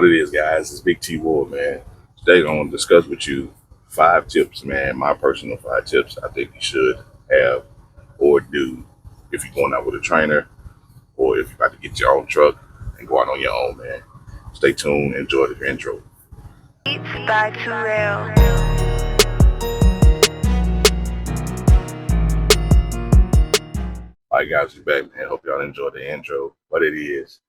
What it is, guys, it's Big T Ward, man. Today, I'm going to discuss with you 5 tips, man. My personal 5 tips I think you should have or do if you're going out with a trainer or if you're about to get your own truck and go out on your own, man. Stay tuned. Enjoy the intro. By Terrell. All right, guys, we're back, man. Hope y'all enjoy the intro. What it is,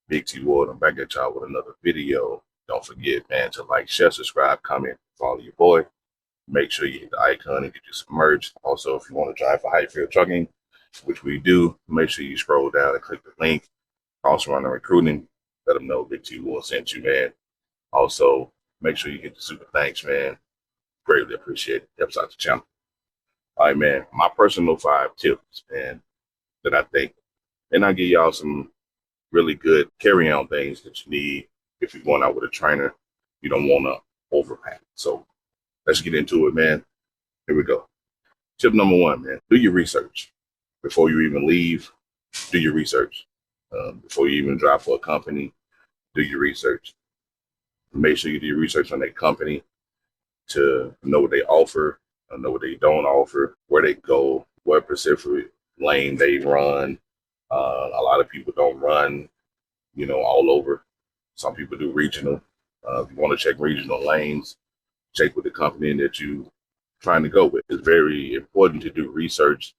Big T Ward. I'm back at y'all with another video. Don't forget, man, to like, share, subscribe, comment, follow your boy. Make sure you hit the icon and get you some merch. Also, if you want to drive for Highfield Trucking, which we do, make sure you scroll down and click the link. Also on the recruiting, let them know Big T will send you, man. Also, make sure you hit the super thanks, man. Greatly appreciate it. Helps out the channel. All right, man. My personal 5 tips, man, that I think, and I give y'all some really good carry-on things that you need if you're going out with a trainer. You don't want to overpack. So let's get into it, man. Here we go. Tip number 1, man, do your research. Before you even leave, do your research. Before you even drive for a company, do your research. Make sure you do your research on that company to know what they offer, know what they don't offer, where they go, what specific lane they run. A lot of people don't run, all over. Some people do regional. If you want to check regional lanes, check with the company that you trying to go with. It's very important to do research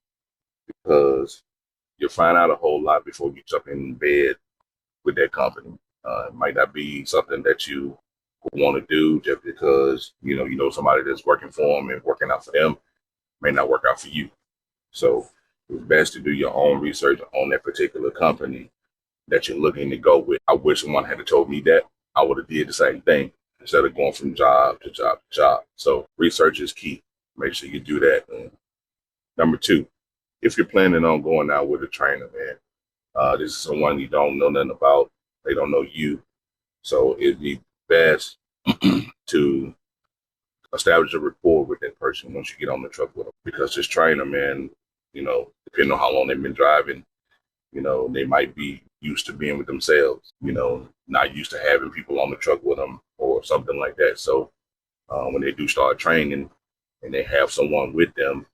because you'll find out a whole lot before you jump in bed with that company. It might not be something that you want to do just because you know somebody that's working for them and working out for them may not work out for you. So it's best to do your own research on that particular company that you're looking to go with. I wish someone had told me that. I would have did the same thing instead of going from job to job to job. So research is key. Make sure you do that. And number 2, if you're planning on going out with a trainer, man, this is someone you don't know nothing about. They don't know you. So it'd be best to establish a rapport with that person once you get on the truck with them. Because this trainer, man, depending on how long they've been driving, they might be used to being with themselves, not used to having people on the truck with them or something like that. So when they do start training and they have someone with them,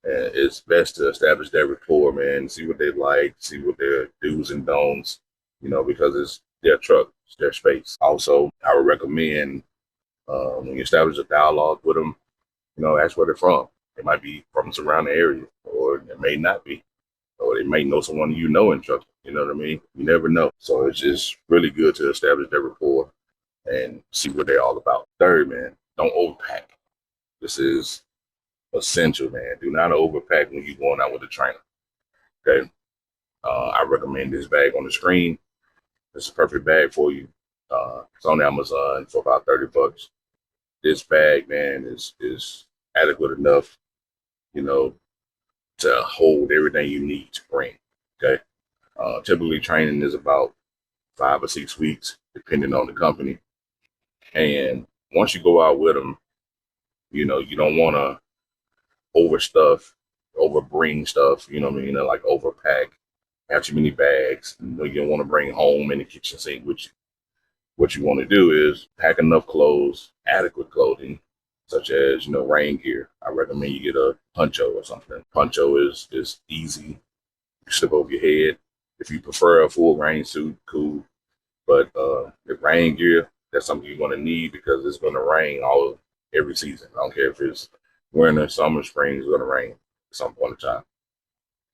it's best to establish that rapport, man, see what they like, see what their do's and don'ts, because it's their truck, it's their space. Also, I would recommend when you establish a dialogue with them, ask where they're from. They might be from the surrounding area, or it may not be, or they may know someone in trucking. You know what I mean? You never know. So it's just really good to establish that rapport and see what they're all about. Third, man, don't overpack. This is essential, man. Do not overpack when you're going out with a trainer. Okay. I recommend this bag on the screen. It's a perfect bag for you. It's on Amazon for about $30. This bag, man, is adequate enough, to hold everything you need to bring. Okay. Typically training is about 5 or 6 weeks, depending on the company. And once you go out with them, you don't want to overbring stuff, you know what I mean? Like overpack, have too many bags, you don't want to bring home in the kitchen sink with you. What you want to do is pack enough clothes, adequate clothing, such as, rain gear. I recommend you get a poncho or something. Poncho is easy. You slip over your head. If you prefer a full rain suit, cool. But the rain gear, that's something you're going to need because it's going to rain every season. I don't care if it's winter, summer, spring, it's going to rain at some point in time.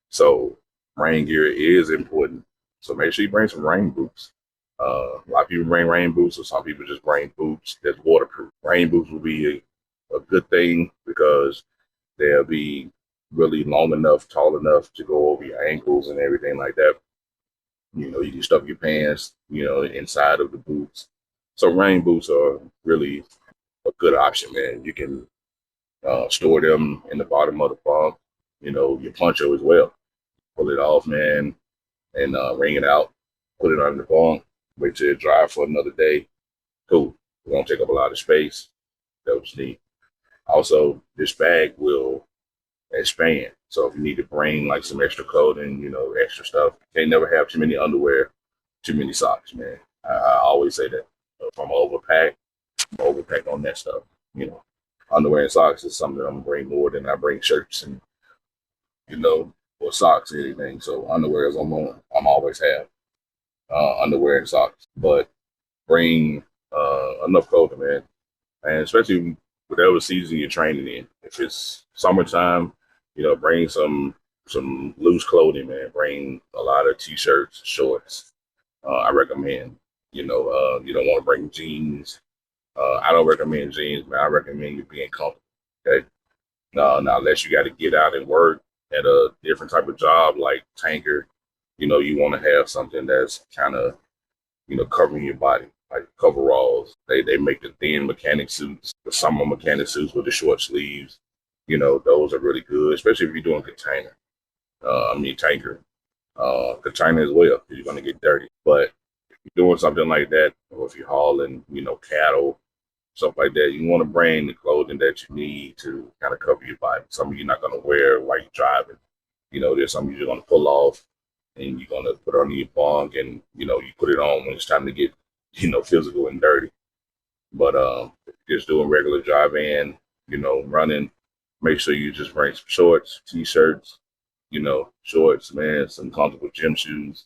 So rain gear is important. So make sure you bring some rain boots. A lot of people bring rain boots, or some people just bring boots that's waterproof. Rain boots will be a good thing because they'll be really long enough, tall enough to go over your ankles and everything like that. You can stuff your pants, inside of the boots. So rain boots are really a good option, man. You can store them in the bottom of the bunk, your poncho as well. Pull it off, man, and wring it out, put it on the bunk, wait till it dry for another day. Cool. It won't take up a lot of space. That was neat. Also, this bag will expand. So if you need to bring like some extra clothing, extra stuff, you can't never have too many underwear, too many socks, man. I always say that. If I'm overpack on that stuff. You know, underwear and socks is something that I'm gonna bring more than I bring shirts and or socks or anything. So underwear is I'm always have underwear and socks, but bring enough clothing, man, and especially whatever season you're training in. If it's summertime, bring some loose clothing, man. Bring a lot of t-shirts, shorts. I recommend. You don't want to bring jeans. I don't recommend jeans, man. I recommend you being comfortable. Okay. Now, unless you got to get out and work at a different type of job like tanker, you want to have something that's kind of, covering your body, like coveralls. They make the thin mechanic suits, the summer mechanic suits with the short sleeves. Those are really good, especially if you're doing container. Tanker. Container as well, 'cause you're going to get dirty. But if you're doing something like that, or if you're hauling, cattle, stuff like that, you want to bring the clothing that you need to kind of cover your body. Some of you're not going to wear while you're driving. There's some you're going to pull off and you're going to put on your bunk and, you put it on when it's time to get, physical and dirty. But if you're just doing regular drive-in, running, make sure you just bring some shorts, t-shirts, shorts, man, some comfortable gym shoes,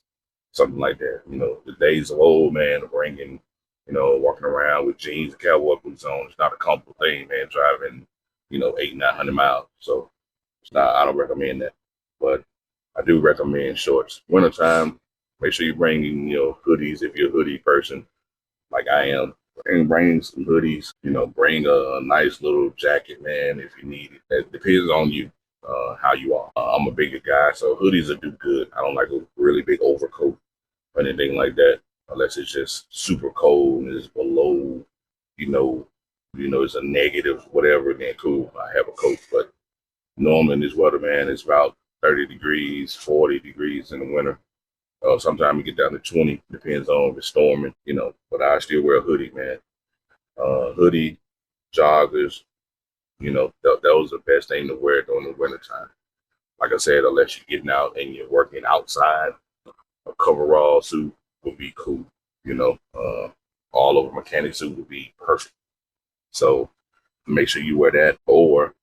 something like that. The days of old, man, of bringing, walking around with jeans and cowboy boots on. It's not a comfortable thing, man, driving, 800, 900 miles. So I don't recommend that. But I do recommend shorts. Wintertime, make sure you bring, hoodies if you're a hoodie person, like I am. Bring some hoodies, bring a nice little jacket, man, if you need it. It depends on you, how you are. I'm a bigger guy, so hoodies will do good. I don't like a really big overcoat or anything like that, unless it's just super cold and it's below, it's a negative, whatever, then cool, I have a coat. But normally in this weather, man, it's about 30 degrees, 40 degrees in the winter. Sometimes you get down to 20, depends on if it's storming, but I still wear a hoodie, man. Hoodie, joggers, those are the best thing to wear during the wintertime. Like I said, unless you're getting out and you're working outside, a coverall suit would be cool. All over mechanic suit would be perfect. So make sure you wear that. Or,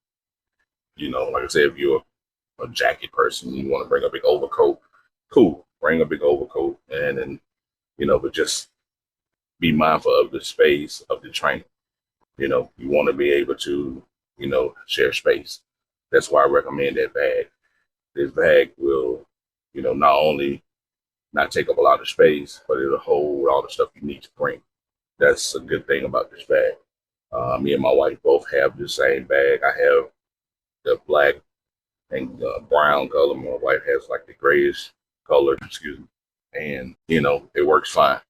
like I said, if you're a jacket person, you want to bring a big overcoat, cool. Bring a big overcoat but just be mindful of the space of the training. You want to be able to, share space. That's why I recommend that bag. This bag will, not only not take up a lot of space, but it'll hold all the stuff you need to bring. That's a good thing about this bag. Me and my wife both have the same bag. I have the black and brown color. My wife has like the grayish color, excuse me. And, it works fine.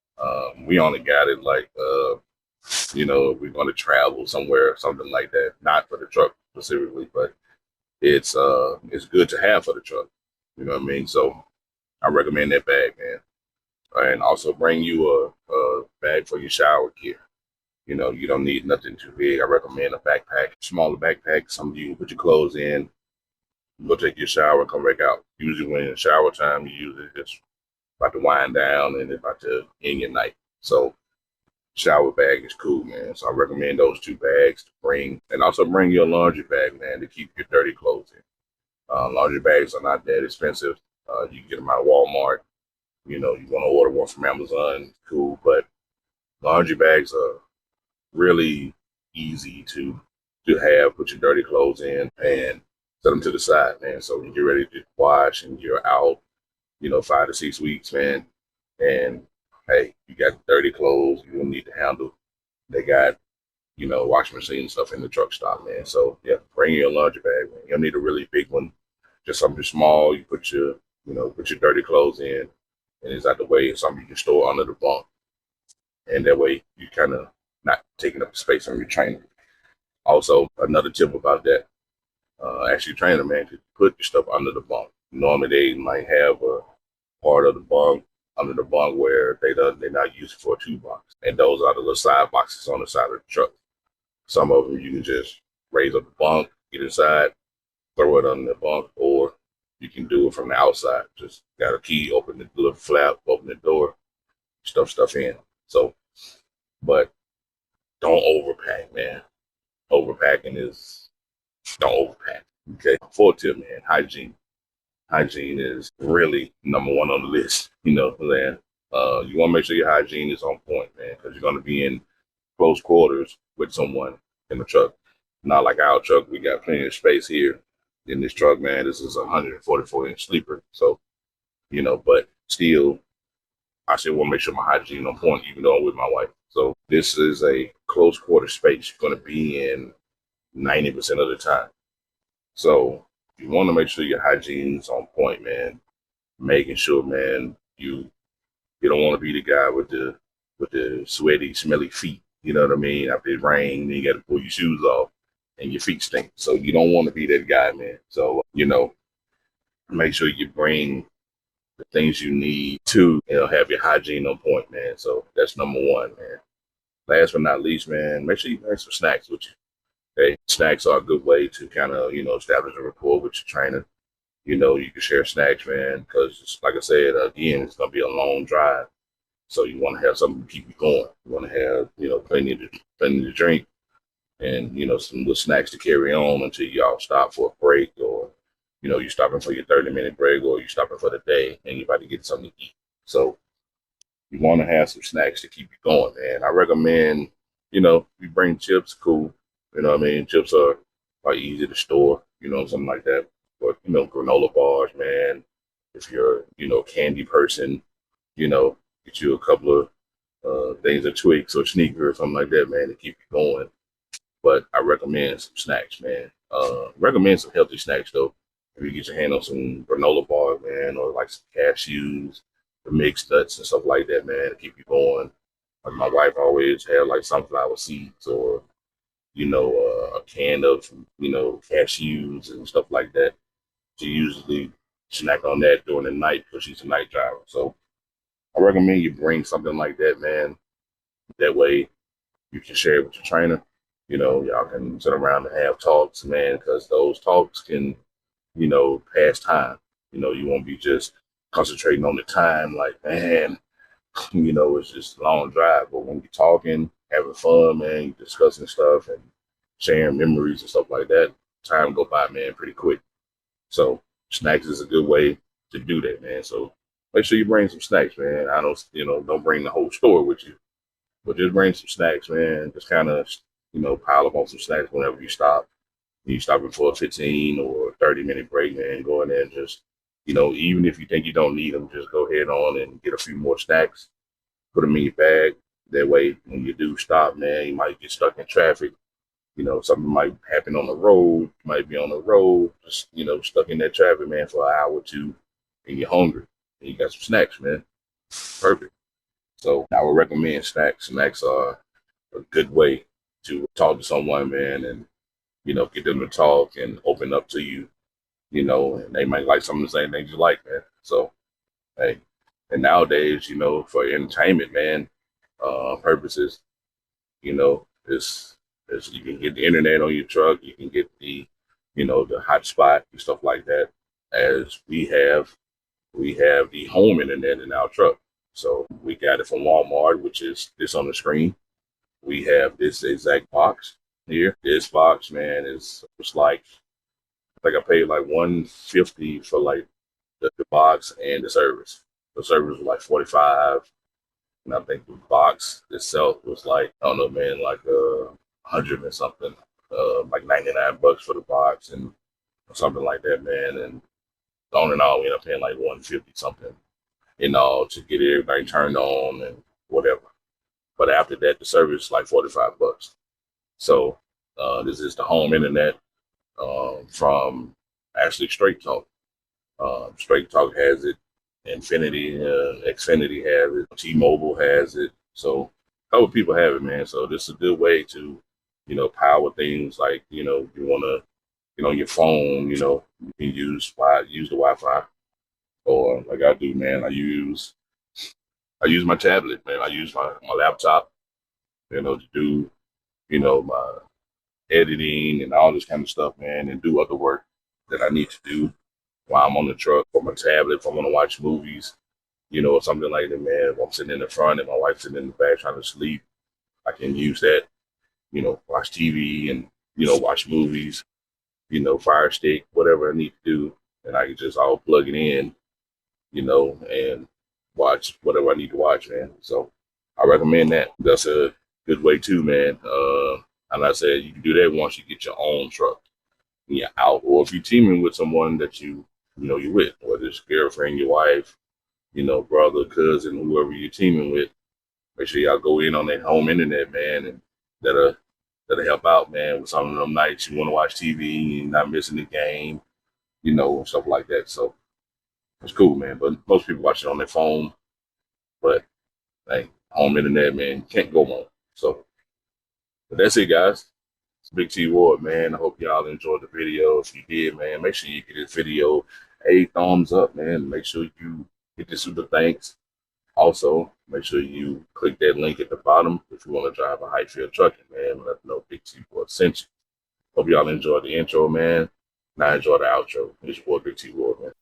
We only got it like, if we're going to travel somewhere or something like that, not for the truck specifically, but it's good to have for the truck. You know what I mean? So I recommend that bag, man. And also bring you a bag for your shower gear. You don't need nothing too big. I recommend a backpack, smaller backpack, something you can put your clothes in, go take your shower, come back out. Usually when it's shower time, you usually just about to wind down and about to end your night. So shower bag is cool, man. So I recommend those two bags to bring. And also bring your laundry bag, man, to keep your dirty clothes in. Laundry bags are not that expensive. You can get them out of Walmart. You want to order one from Amazon, cool. But laundry bags are really easy to have, put your dirty clothes in and set them to the side, man. So when you're ready to wash and you're out, 5 to 6 weeks, man. And hey, you got dirty clothes you don't need to handle. They got, washing machine and stuff in the truck stop, man. So yeah, bring your laundry bag, man. You don't need a really big one. Just something small. You put your, put your dirty clothes in, and it's out the way. It's something you can store under the bunk, and that way you kind of not taking up space on your trainer. Also, another tip about that, ask your trainer, man, to put your stuff under the bunk. Normally, they might have a part of the bunk under the bunk where they're not used for a toolbox, and those are the little side boxes on the side of the truck. Some of them you can just raise up the bunk, get inside, throw it under the bunk, or you can do it from the outside. Just got a key, open the little flap, open the door, stuff in. So but don't overpack, man. Overpacking is don't overpack. Okay. Fourth tip, man, hygiene. Hygiene is really number one on the list. You know, man. You want to make sure your hygiene is on point, man, because you're going to be in close quarters with someone in the truck. Not like our truck. We got plenty of space here in this truck, man. This is a 144-inch sleeper. So, but still, I still want to make sure my hygiene on point, even though I'm with my wife. So this is a close quarter space you're going to be in 90% of the time. So you want to make sure your hygiene's on point, man. Making sure, man, you don't want to be the guy with the sweaty, smelly feet. You know what I mean? After it rains, you got to pull your shoes off and your feet stink. So you don't want to be that guy, man. So, make sure you bring the things you need to, have your hygiene on point, man. So that's number one, man. Last but not least, man, make sure you bring some snacks with you. Okay, snacks are a good way to kind of, establish a rapport with your trainer. You can share snacks, man, because like I said, again, it's gonna be a long drive. So you want to have something to keep you going. You want to have, plenty to drink and, some little snacks to carry on until y'all stop for a break, or, you're stopping for your 30-minute break, or you're stopping for the day and you're about to get something to eat. So you want to have some snacks to keep you going, man. I recommend, you bring chips, cool. You know what I mean? Chips are easy to store, something like that. But, granola bars, man. If you're, a candy person, get you a couple of things or Twix or Sneaker or something like that, man, to keep you going. But I recommend some snacks, man. Recommend some healthy snacks, though. If you get your hand on some granola bars, man, or like some cashews, the mixed nuts and stuff like that, man, to keep you going. Like my wife always had like sunflower seeds or, a can of, cashews and stuff like that. She usually snack on that during the night because she's a night driver. So I recommend you bring something like that, man. That way you can share it with your trainer. Y'all can sit around and have talks, man, because those talks can, pass time. You won't be just concentrating on the time like, man, it's just a long drive. But when you're talking, having fun, man, you're discussing stuff and sharing memories and stuff like that, time go by, man, pretty quick. So snacks is a good way to do that, man. So make sure you bring some snacks, man. I don't, don't bring the whole store with you, but just bring some snacks, man. Just kind of, pile up on some snacks whenever you stop. You stopping for a 15 or 30-minute break, man. Go in there and just, even if you think you don't need them, just go ahead on and get a few more snacks, put them in your bag. That way, when you do stop, man, you might get stuck in traffic. Something might happen on the road. You might be on the road, just, stuck in that traffic, man, for an hour or two, and you're hungry. And you got some snacks, man. Perfect. So I would recommend snacks. Snacks are a good way to talk to someone, man, and, get them to talk and open up to you, and they might like some of the same things you like, man. So, hey, and nowadays, for entertainment, man, purposes, it's you can get the internet on your truck, you can get the hotspot and stuff like that. As we have the home internet in our truck. So we got it from Walmart, which is this on the screen. We have this exact box here. This box, man, it's like I think I paid like 150 for like the box and the service. The service was like 45, and I think the box itself was like I don't know, man, like 100 and something, like 99 bucks for the box and something like that, man. And on and on, we ended up paying like 150 something in all to get everything turned on and whatever. But after that, the service is like 45 bucks. So this is the home internet from actually Straight Talk. Straight Talk has it. Infinity, Xfinity has it. T-Mobile has it. So a couple people have it, man. So this is a good way to, power things like, you want to, on your phone, you can use the Wi-Fi, or like I do, man. I use my tablet, man. I use my laptop, to do, my editing and all this kind of stuff, man, and do other work that I need to do while I'm on the truck or my tablet if I want to watch movies, or something like that, man. If I'm sitting in the front and my wife's sitting in the back trying to sleep, I can use that, watch TV and, watch movies, Fire Stick, whatever I need to do. And I can just all plug it in, and watch whatever I need to watch, man. So I recommend that. That's a good way too, man. And I said you can do that once you get your own truck and you're out, or if you're teaming with someone that you're with, whether it's your girlfriend, your wife, brother, cousin, whoever you're teaming with. Make sure y'all go in on that home internet, man, and that'll help out, man, with some of them nights you want to watch TV and not missing the game, and stuff like that. So it's cool, man. But most people watch it on their phone. But hey, home internet, man, can't go wrong. So, but that's it, guys. It's Big T Ward, man. I hope y'all enjoyed the video. If you did, man, make sure you give this video a thumbs up, man. Make sure you hit the super thanks. Also, make sure you click that link at the bottom if you want to drive a Highfield trucking, man. Let them know Big T Ward sent you. Hope y'all enjoyed the intro, man. And I enjoyed the outro. It's your boy, Big T Ward, man.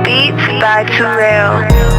Beats by Terrell.